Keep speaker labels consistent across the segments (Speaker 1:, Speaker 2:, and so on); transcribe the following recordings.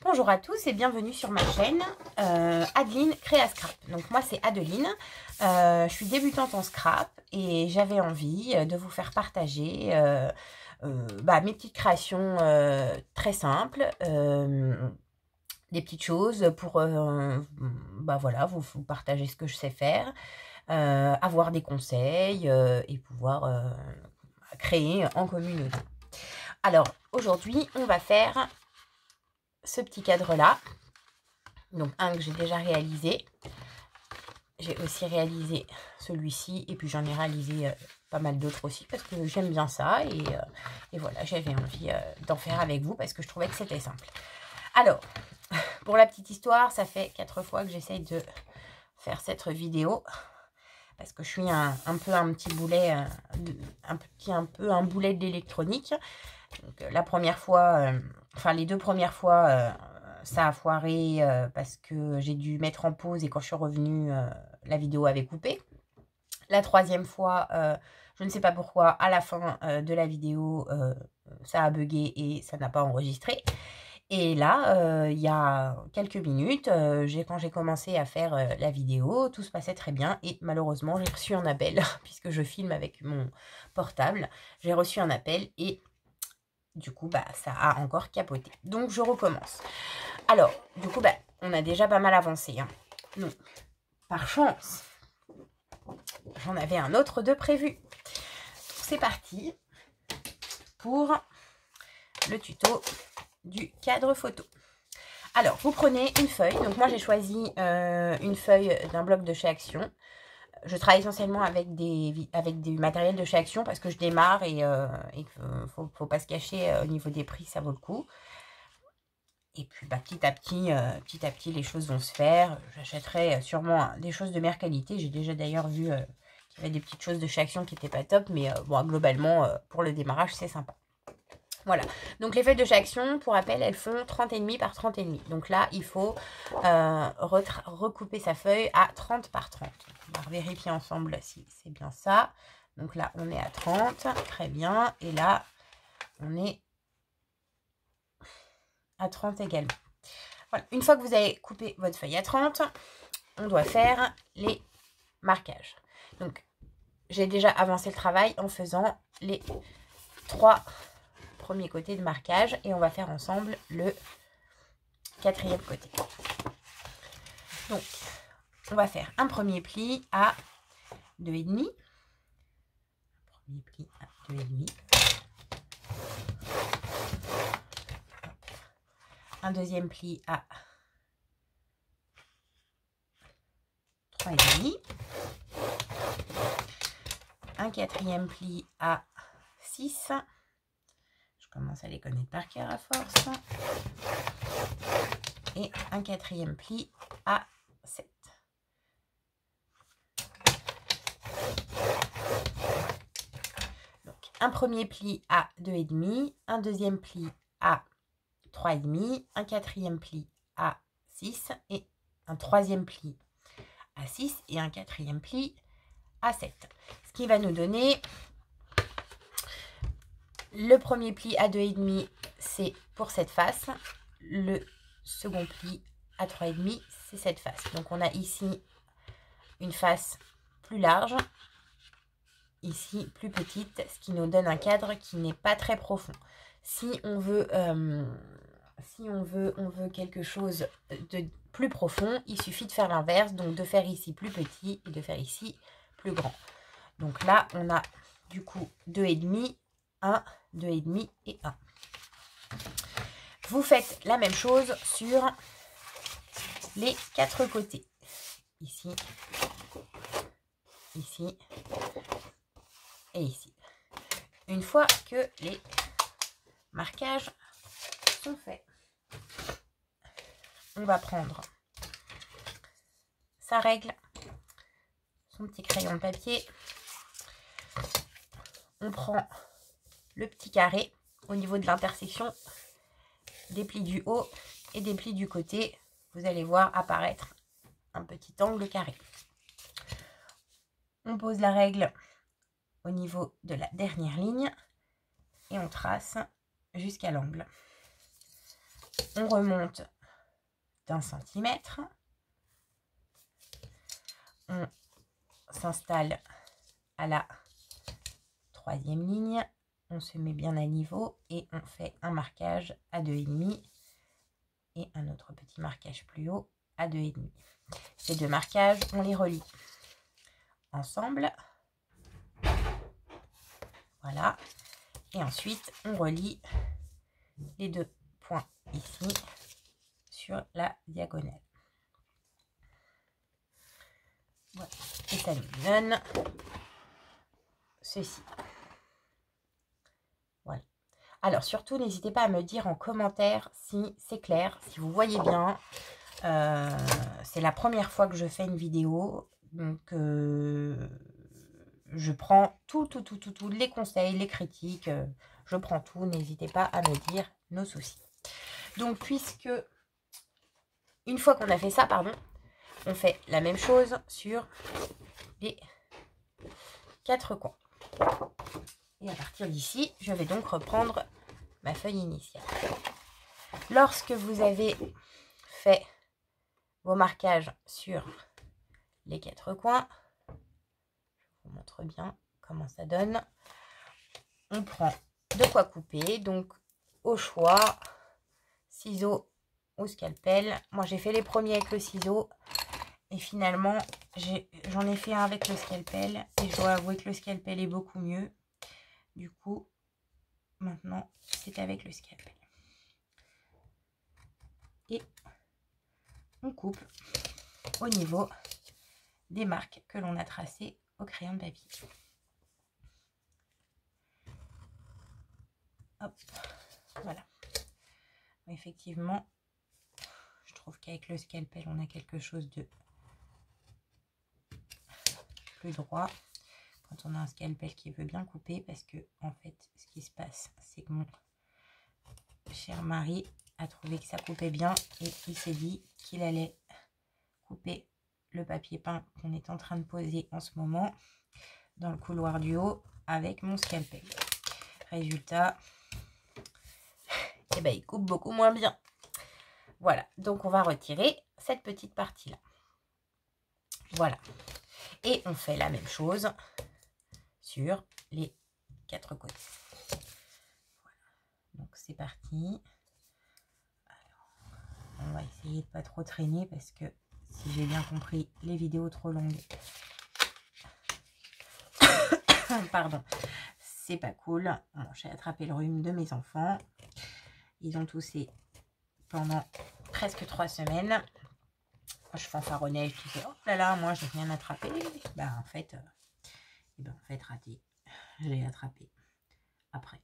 Speaker 1: Bonjour à tous et bienvenue sur ma chaîne Adeline Créa Scrap. Donc moi c'est Adeline, je suis débutante en scrap et j'avais envie de vous faire partager mes petites créations très simples, des petites choses pour voilà, vous partager ce que je sais faire, avoir des conseils et pouvoir créer en communauté. Alors aujourd'hui on va faire ce petit cadre là, donc un que j'ai déjà réalisé. J'ai aussi réalisé celui-ci et puis j'en ai réalisé pas mal d'autres aussi parce que j'aime bien ça et voilà, j'avais envie d'en faire avec vous parce que je trouvais que c'était simple. Alors pour la petite histoire, ça fait 4 fois que j'essaye de faire cette vidéo parce que je suis un petit boulet, un boulet de l'électronique. Donc la première fois, les 2 premières fois, ça a foiré parce que j'ai dû mettre en pause et quand je suis revenue, la vidéo avait coupé. La 3e fois, je ne sais pas pourquoi, à la fin de la vidéo, ça a bugué et ça n'a pas enregistré. Et là, il y a quelques minutes, quand j'ai commencé à faire la vidéo, tout se passait très bien et malheureusement, j'ai reçu un appel puisque je filme avec mon portable. J'ai reçu un appel et du coup, ça a encore capoté. Donc, je recommence. Alors, du coup, on a déjà pas mal avancé. Hein. Donc, par chance, j'en avais un autre de prévu. C'est parti pour le tuto du cadre photo. Alors, vous prenez une feuille. Donc, moi, j'ai choisi une feuille d'un bloc de chez Action. Je travaille essentiellement avec du matériel de chez Action parce que je démarre et qu'il faut pas se cacher au niveau des prix, ça vaut le coup. Et puis petit à petit, les choses vont se faire. J'achèterai sûrement des choses de meilleure qualité. J'ai déjà d'ailleurs vu qu'il y avait des petites choses de chez Action qui n'étaient pas top, mais bon, globalement, pour le démarrage, c'est sympa. Voilà, donc les feuilles de chez Action, pour rappel, elles font 30,5 par 30,5. Donc là, il faut recouper sa feuille à 30 par 30. On va vérifier ensemble si c'est bien ça. Donc là, on est à 30, très bien. Et là, on est à 30 également. Voilà. Une fois que vous avez coupé votre feuille à 30, on doit faire les marquages. Donc, j'ai déjà avancé le travail en faisant les 3 premiers côtés de marquage et on va faire ensemble le 4e côté. Donc, on va faire un premier pli à 2,5. Premier pli à 2,5. Un deuxième pli à 3,5. Un 4e pli à 6. Je commence à les connaître par cœur à force. Et un 4e pli à 7. Donc, un premier pli à 2,5, un deuxième pli à 3,5, un 4e pli à 6 et un 3e pli à 6 et un 4e pli à 7. Ce qui va nous donner le premier pli à 2,5, c'est pour cette face. Le second pli à 3,5, c'est cette face. Donc on a ici une face plus large, ici plus petite, ce qui nous donne un cadre qui n'est pas très profond. Si on veut quelque chose de plus profond, il suffit de faire l'inverse, donc de faire ici plus petit et de faire ici plus grand. Donc là, on a du coup 2,5, 1, 2,5 et 1. Vous faites la même chose sur les 4 côtés. Ici, ici et ici. Une fois que les marquages sont faits, on va prendre sa règle, son petit crayon de papier. On prend le petit carré au niveau de l'intersection des plis du haut et des plis du côté. Vous allez voir apparaître un petit angle carré. On pose la règle au niveau de la dernière ligne et on trace jusqu'à l'angle. on remonte d'1 centimètre. On s'installe à la 3e ligne. On se met bien à niveau et on fait un marquage à 2,5 et un autre petit marquage plus haut à 2,5. Ces deux marquages, on les relie ensemble. Voilà. Et ensuite, on relie les deux points ici sur la diagonale. Voilà. Et ça nous donne ceci. Voilà. Alors, surtout, n'hésitez pas à me dire en commentaire si c'est clair, si vous voyez bien. C'est la première fois que je fais une vidéo. Donc, je prends tous les conseils, les critiques. Je prends tout. N'hésitez pas à me dire nos soucis. Donc, puisque, une fois qu'on a fait ça, pardon, on fait la même chose sur les 4 coins. Et à partir d'ici, je vais donc reprendre ma feuille initiale. Lorsque vous avez fait vos marquages sur les 4 coins, je vous montre bien comment ça donne. On prend de quoi couper, donc au choix, ciseaux ou scalpel. Moi j'ai fait les premiers avec le ciseau et finalement j'en ai fait un avec le scalpel et je dois avouer que le scalpel est beaucoup mieux. Du coup, maintenant c'est avec le scalpel. Et on coupe au niveau des marques que l'on a tracées au crayon de papier. Hop, voilà. Effectivement, je trouve qu'avec le scalpel, on a quelque chose de plus droit. Quand on a un scalpel qui veut bien couper, parce que en fait, ce qui se passe, c'est que mon cher mari a trouvé que ça coupait bien et il s'est dit qu'il allait couper le papier peint qu'on est en train de poser en ce moment dans le couloir du haut avec mon scalpel. Résultat, eh ben, il coupe beaucoup moins bien. Voilà, donc on va retirer cette petite partie là. Voilà, et on fait la même chose sur les 4 côtés. Voilà. Donc c'est parti. Alors, on va essayer de pas trop traîner parce que si j'ai bien compris, les vidéos trop longues, pardon, c'est pas cool. Bon, j'ai attrapé le rhume de mes enfants. Ils ont toussé pendant presque 3 semaines. Je fanfaronnais, je disais oh là là, moi j'ai rien attrapé. Ben en fait, raté. Je l'ai attrapé après.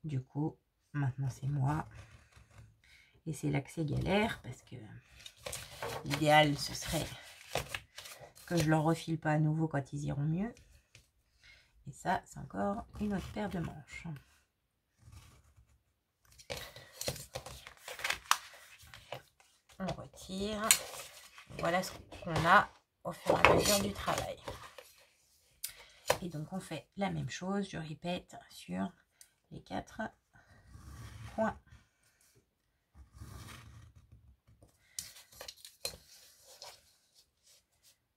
Speaker 1: Du coup, maintenant c'est moi. Et c'est là que c'est galère parce que l'idéal ce serait que je leur refile pas à nouveau quand ils iront mieux. Et ça, c'est encore une autre paire de manches. On retire. Voilà ce qu'on a au fur et à mesure du travail. Et donc on fait la même chose, je répète, sur les 4 points.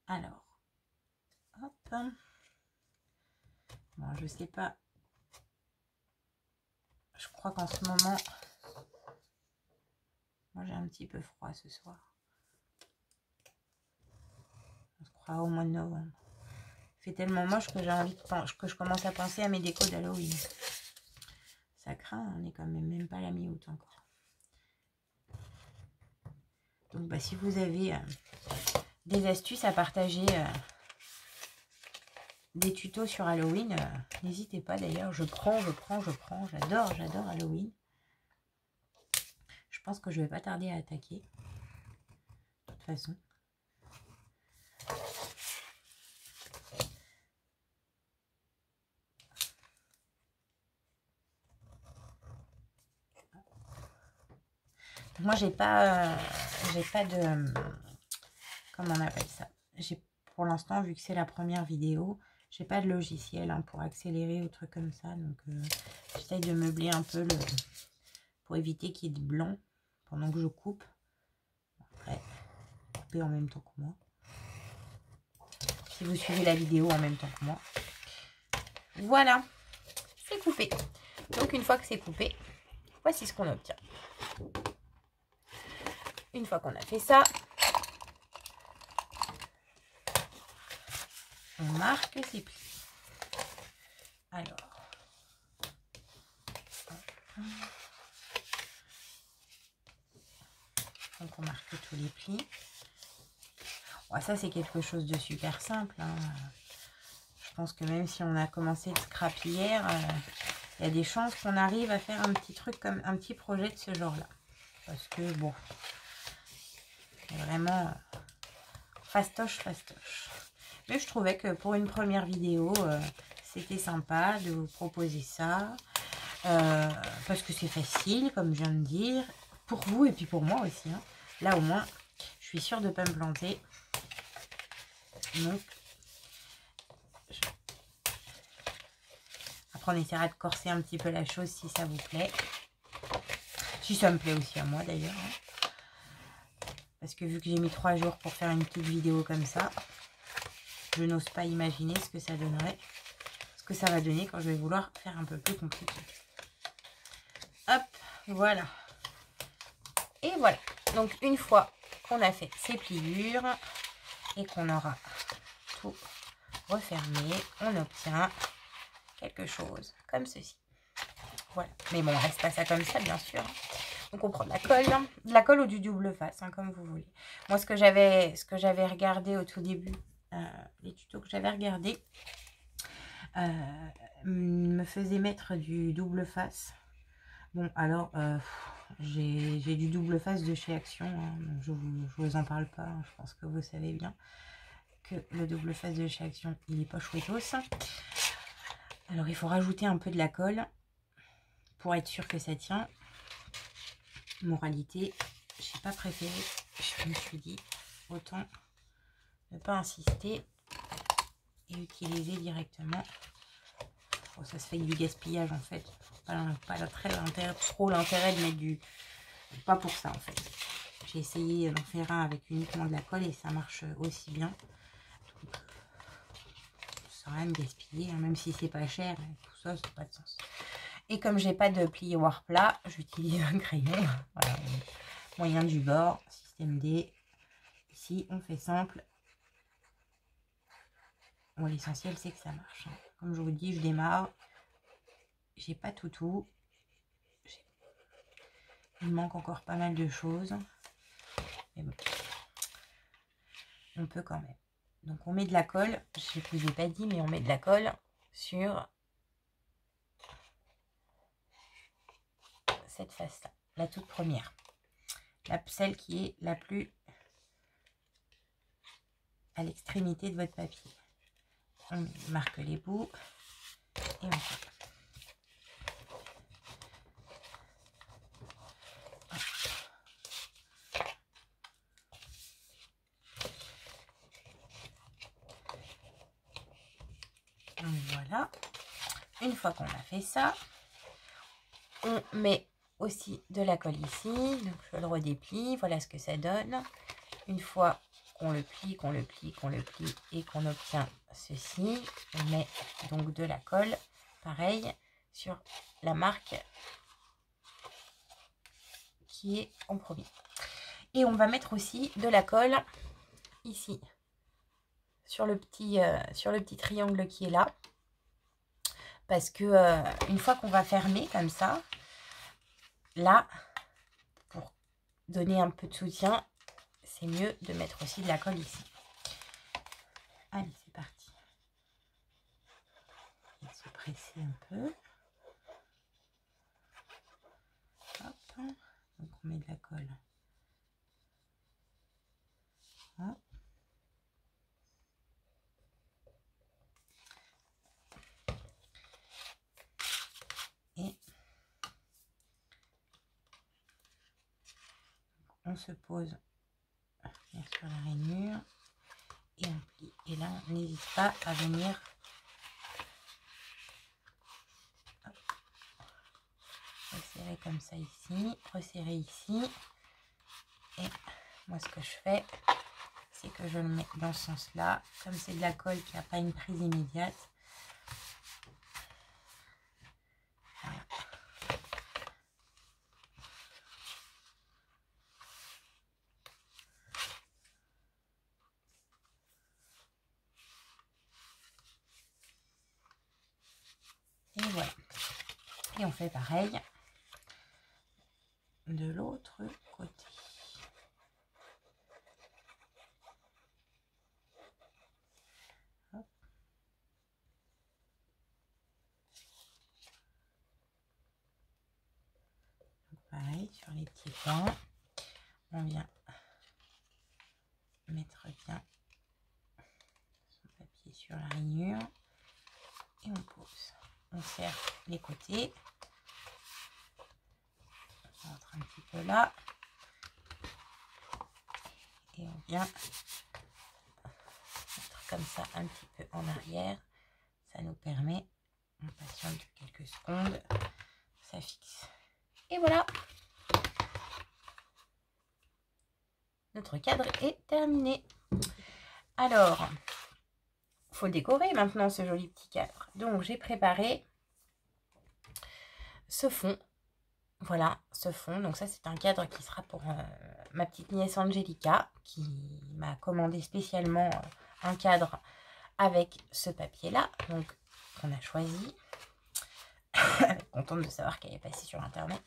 Speaker 1: Alors, hop. Bon, je sais pas. Je crois qu'en ce moment, moi j'ai un petit peu froid ce soir. On se croit au mois de novembre. Il fait tellement moche que j'ai envie que je commence à penser à mes décos d'Halloween. Ça craint, on est quand même pas la mi-août encore. Donc bah, si vous avez des astuces à partager, des tutos sur Halloween, n'hésitez pas. D'ailleurs, je prends. J'adore Halloween. Je pense que je vais pas tarder à attaquer. De toute façon. Moi, j'ai pas de... Comment on appelle ça? Pour l'instant, vu que c'est la première vidéo, j'ai pas de logiciel pour accélérer ou trucs comme ça. Donc, j'essaye de meubler un peu pour éviter qu'il y ait de blanc pendant que je coupe. Après, couper en même temps que moi. Si vous suivez la vidéo en même temps que moi. Voilà, c'est coupé. Donc une fois que c'est coupé, voici ce qu'on obtient. Une fois qu'on a fait ça, on marque ses plis. Alors, donc on marque tous les plis. Bon, ça c'est quelque chose de super simple, hein. Je pense que même si on a commencé le scrap hier, il y a des chances qu'on arrive à faire un petit truc comme un petit projet de ce genre là. Parce que bon, c'est vraiment fastoche. Mais je trouvais que pour une première vidéo, c'était sympa de vous proposer ça. Parce que c'est facile, comme je viens de dire, pour vous et puis pour moi aussi, hein. Là au moins, je suis sûre de ne pas me planter. Donc, après on essaiera de corser un petit peu la chose si ça vous plaît. Si ça me plaît aussi à moi d'ailleurs, hein. Parce que vu que j'ai mis 3 jours pour faire une petite vidéo comme ça, je n'ose pas imaginer ce que ça donnerait. Ce que ça va donner quand je vais vouloir faire un peu plus compliqué. Hop, voilà. Et voilà. Donc une fois qu'on a fait ces pliures et qu'on aura tout refermé, on obtient quelque chose comme ceci. Voilà. Mais bon, on reste pas ça comme ça, bien sûr. Donc on prend de la colle ou du double face, hein, comme vous voulez. Moi, ce que j'avais regardé au tout début, les tutos que j'avais regardés, me faisaient mettre du double face. Bon, alors, j'ai du double face de chez Action, hein, donc je vous en parle pas, hein, je pense que vous savez bien que le double face de chez Action, il est pas chouettos. Alors, il faut rajouter un peu de la colle pour être sûr que ça tient. Moralité, je n'ai pas préféré, je me suis dit, autant ne pas insister et utiliser directement. Bon, ça se fait du gaspillage en fait. Pas trop l'intérêt de mettre du... Pas pour ça en fait. J'ai essayé d'en faire un avec uniquement de la colle et ça marche aussi bien. Donc, sans rien de gaspiller, hein, même si c'est pas cher, tout ça, ça n'a pas de sens. Et comme j'ai pas de plioir plat, j'utilise un crayon. Voilà, moyen du bord, système D. Ici, on fait simple. Bon, l'essentiel, c'est que ça marche, hein. Comme je vous dis, je démarre. J'ai pas tout. Il me manque encore pas mal de choses. Mais bon, on peut quand même. Donc, on met de la colle. Je ne vous ai pas dit, mais on met de la colle sur cette face-là. La toute première. Celle qui est la plus à l'extrémité de votre papier. On marque les bouts et on colle. Voilà. Une fois qu'on a fait ça, on met aussi de la colle ici. Donc je le redéplie. Voilà ce que ça donne. Une fois qu'on le plie et qu'on obtient ceci, on met donc de la colle, pareil, sur la marque qui est en premier. Et on va mettre aussi de la colle ici, sur le petit triangle qui est là. Parce que une fois qu'on va fermer comme ça, là, pour donner un peu de soutien, c'est mieux de mettre aussi de la colle ici. Allez, c'est parti. On va se presser un peu. Hop. Donc on met de la colle. Hop. Et on se pose bien sur la rainure et on plie. Et là, on n'hésite pas à venir resserrer resserrer comme ça ici, resserrer ici. Et moi, ce que je fais, c'est que je le mets dans ce sens-là. Comme c'est de la colle qui n'a pas une prise immédiate. Voilà. Et voilà. Et on fait pareil de l'autre côté. Hop. Donc pareil sur les petits points, on vient mettre bien son papier sur la rainure et on pose. On serre les côtés. On rentre un petit peu là. Et on vient mettre comme ça un petit peu en arrière. Ça nous permet, on patiente quelques secondes, ça fixe. Et voilà, notre cadre est terminé. Alors, il faut le décorer maintenant, ce joli petit cadre. Donc, j'ai préparé ce fond. Voilà, ce fond. Donc ça, c'est un cadre qui sera pour ma petite nièce Angelica, qui m'a commandé spécialement un cadre avec ce papier-là. Donc, on a choisi. Contente de savoir qu'elle est passée sur Internet.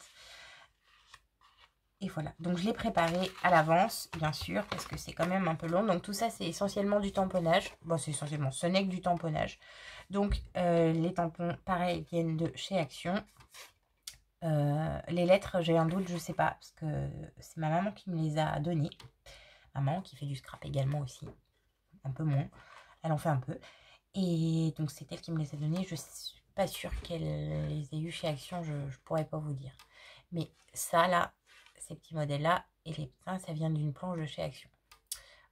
Speaker 1: Et voilà. Donc, je l'ai préparé à l'avance, bien sûr, parce que c'est quand même un peu long. Donc, tout ça, c'est essentiellement du tamponnage. Bon, c'est essentiellement, ce n'est que du tamponnage. Donc, les tampons, pareil, viennent de chez Action. Les lettres, j'ai un doute, je sais pas, parce que c'est ma maman qui me les a données. Maman qui fait du scrap également aussi, un peu moins, elle en fait un peu. Et donc c'est elle qui me les a données, je suis pas sûre qu'elle les ait eu chez Action, je pourrais pas vous dire. Mais ça là, ces petits modèles là, et les petits, ça vient d'une planche de chez Action.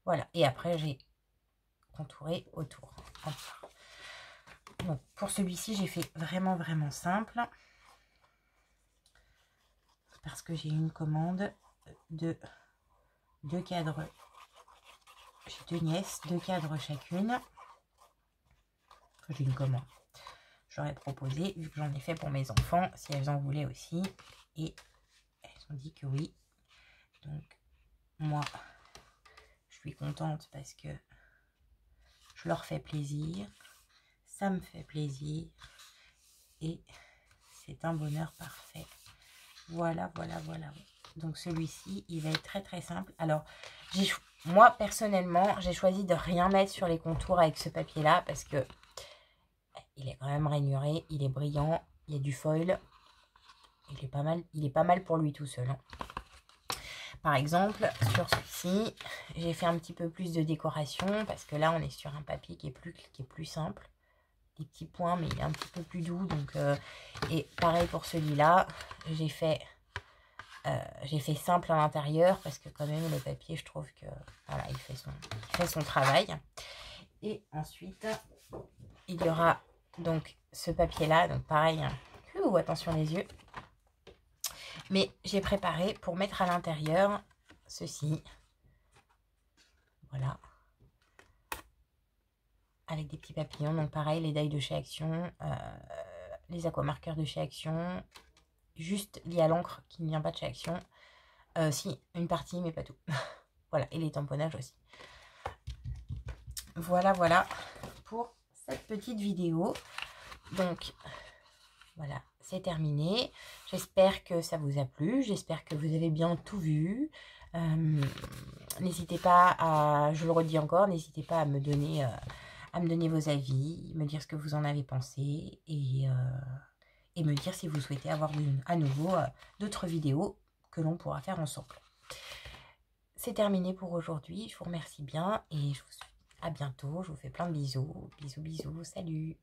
Speaker 1: Voilà, et après j'ai contouré autour. Donc pour celui-ci, j'ai fait vraiment simple. Parce que j'ai une commande de 2 cadres. J'ai 2 nièces, 2 cadres chacune. J'ai une commande. J'aurais proposé, vu que j'en ai fait pour mes enfants, si elles en voulaient aussi. Et elles ont dit que oui. Donc, moi, je suis contente parce que je leur fais plaisir. Ça me fait plaisir. Et c'est un bonheur parfait. Voilà. Donc celui-ci, il va être très simple. Alors, moi, personnellement, j'ai choisi de rien mettre sur les contours avec ce papier-là parce que il est quand même rainuré, il est brillant, il y a du foil. Il est pas mal pour lui tout seul. Hein. Par exemple, sur celui-ci, j'ai fait un petit peu plus de décoration parce que là, on est sur un papier qui est plus simple. Des petits points, mais il est un petit peu plus doux. Donc, et pareil pour celui-là, j'ai fait simple à l'intérieur parce que quand même le papier, je trouve que voilà, il fait son travail. Et ensuite, il y aura donc ce papier-là. Donc pareil, hein. Attention les yeux. Mais j'ai préparé pour mettre à l'intérieur ceci. Voilà. Avec des petits papillons. Donc pareil, les die de chez Action, les aquamarqueurs de chez Action. Juste lié à l'encre qui ne vient pas de chez Action. Si, une partie, mais pas tout. Voilà, et les tamponnages aussi. Voilà pour cette petite vidéo. Donc, voilà, c'est terminé. J'espère que ça vous a plu. J'espère que vous avez bien tout vu. N'hésitez pas à, je le redis encore, n'hésitez pas à me donner vos avis, me dire ce que vous en avez pensé et me dire si vous souhaitez avoir à nouveau d'autres vidéos que l'on pourra faire ensemble. C'est terminé pour aujourd'hui. Je vous remercie bien et je vous dis à bientôt. Je vous fais plein de bisous. Bisous, salut.